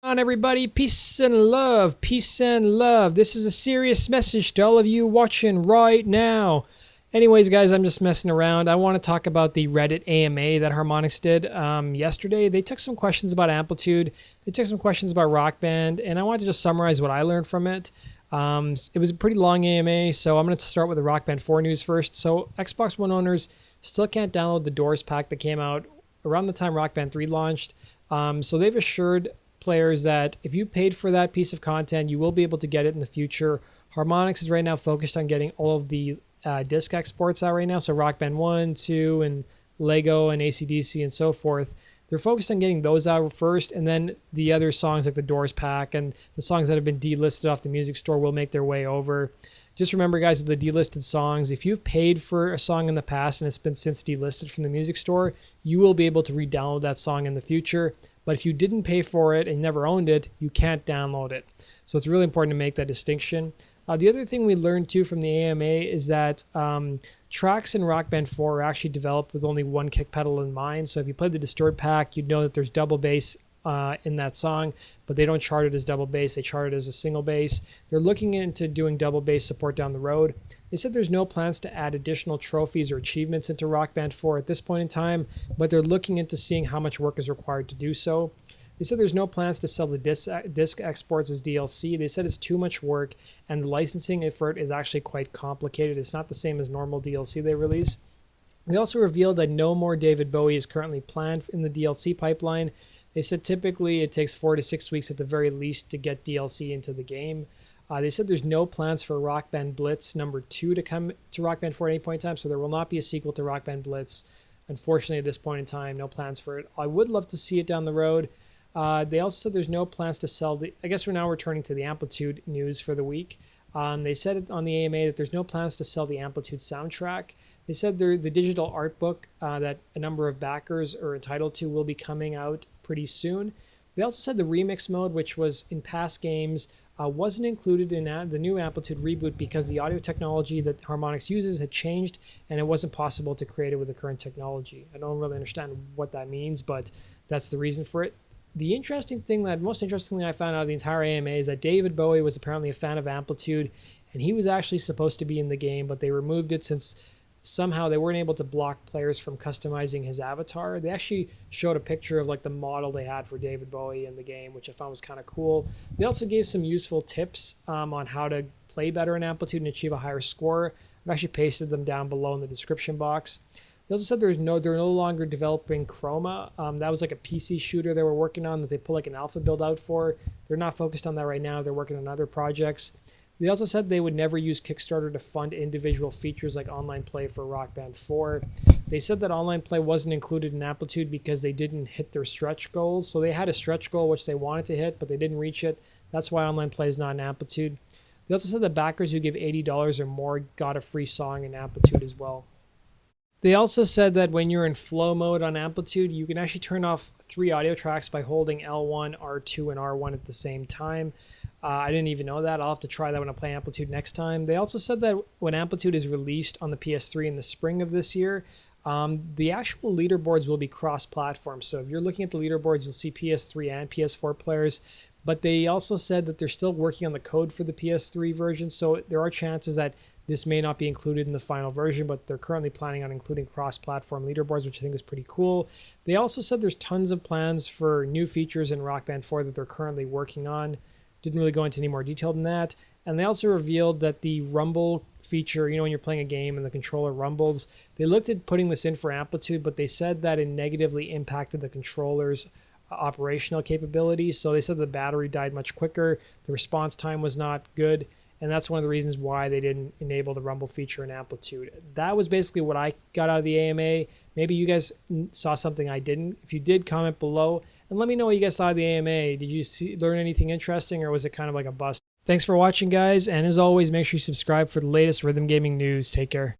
On everybody, peace and love, peace and love. This is a serious message to all of you watching right now. Anyways, guys, I'm just messing around. I want to talk about the Reddit AMA that Harmonix did yesterday. They took some questions about Amplitude. They took some questions about Rock Band, and I want to just summarize what I learned from it. It was a pretty long AMA, so I'm going to start with the Rock Band 4 news first. So Xbox One owners still can't download the Doors pack that came out around the time Rock Band 3 launched. So they've assured players that if you paid for that piece of content, you will be able to get it in the future. Harmonix is right now focused on getting all of the disc exports out right now. So Rock Band 1, 2, and Lego and AC/DC and so forth. They're focused on getting those out first, and then the other songs like the Doors pack and the songs that have been delisted off the music store will make their way over. Just remember, guys, with the delisted songs, if you've paid for a song in the past and it's been since delisted from the music store, you will be able to re-download that song in the future. But if you didn't pay for it and never owned it, you can't download it. So it's really important to make that distinction. The other thing we learned too from the AMA is that tracks in Rock Band 4 are actually developed with only one kick pedal in mind. So if you play the Distort pack, you'd know that there's double bass in that song, but they don't chart it as double bass. They chart it as a single bass. They're looking into doing double bass support down the road. They said there's no plans to add additional trophies or achievements into Rock Band 4 at this point in time, but they're looking into seeing how much work is required to do so. They said there's no plans to sell the disc exports as DLC. They said it's too much work, and the licensing effort is actually quite complicated. It's not the same as normal DLC they release. They also revealed that no more David Bowie is currently planned in the DLC pipeline. They said typically it takes 4 to 6 weeks at the very least to get DLC into the game. They said there's no plans for Rock Band Blitz number 2 to come to Rock Band 4 at any point in time, so there will not be a sequel to Rock Band Blitz. Unfortunately, at this point in time, no plans for it. I would love to see it down the road. They also said there's no plans to sell the... I guess we're now returning to the Amplitude news for the week. They said on the AMA that there's no plans to sell the Amplitude soundtrack. They said the digital art book that a number of backers are entitled to will be coming out pretty soon. They also said the remix mode, which was in past games, wasn't included in the new Amplitude reboot because the audio technology that Harmonix uses had changed and it wasn't possible to create it with the current technology. I don't really understand what that means, but that's the reason for it. The most interesting thing I found out of the entire AMA is that David Bowie was apparently a fan of Amplitude, and he was actually supposed to be in the game, but they removed it since somehow they weren't able to block players from customizing his avatar. They actually showed a picture of like the model they had for David Bowie in the game, which I found was kind of cool. They also gave some useful tips on how to play better in Amplitude and achieve a higher score. I've actually pasted them down below in the description box. They also said they're no longer developing Chroma. That was like a PC shooter they were working on that they put like an alpha build out for. They're not focused on that right now. They're working on other projects. They also said they would never use Kickstarter to fund individual features like online play for Rock Band 4. They said that online play wasn't included in Amplitude because they didn't hit their stretch goals. So they had a stretch goal which they wanted to hit, but they didn't reach it. That's why online play is not in Amplitude. They also said that backers who give $80 or more got a free song in Amplitude as well. They also said that when you're in flow mode on Amplitude, you can actually turn off 3 audio tracks by holding L1, R2, and R1 at the same time. I didn't even know that. I'll have to try that when I play Amplitude next time. They also said that when Amplitude is released on the PS3 in the spring of this year, the actual leaderboards will be cross-platform. So if you're looking at the leaderboards, you'll see PS3 and PS4 players. But they also said that they're still working on the code for the PS3 version, so there are chances that this may not be included in the final version, but they're currently planning on including cross-platform leaderboards, which I think is pretty cool. They also said there's tons of plans for new features in Rock Band 4 that they're currently working on. Didn't really go into any more detail than that. And they also revealed that the rumble feature, when you're playing a game and the controller rumbles, they looked at putting this in for Amplitude, but they said that it negatively impacted the controller's operational capabilities. So they said the battery died much quicker, the response time was not good, and that's one of the reasons why they didn't enable the rumble feature in Amplitude. That was basically what I got out of the AMA. Maybe you guys saw something I didn't. If you did, comment below and let me know what you guys thought of the AMA. Did you learn anything interesting, or was it kind of like a bust? Thanks for watching, guys, and as always, make sure you subscribe for the latest rhythm gaming news. Take care.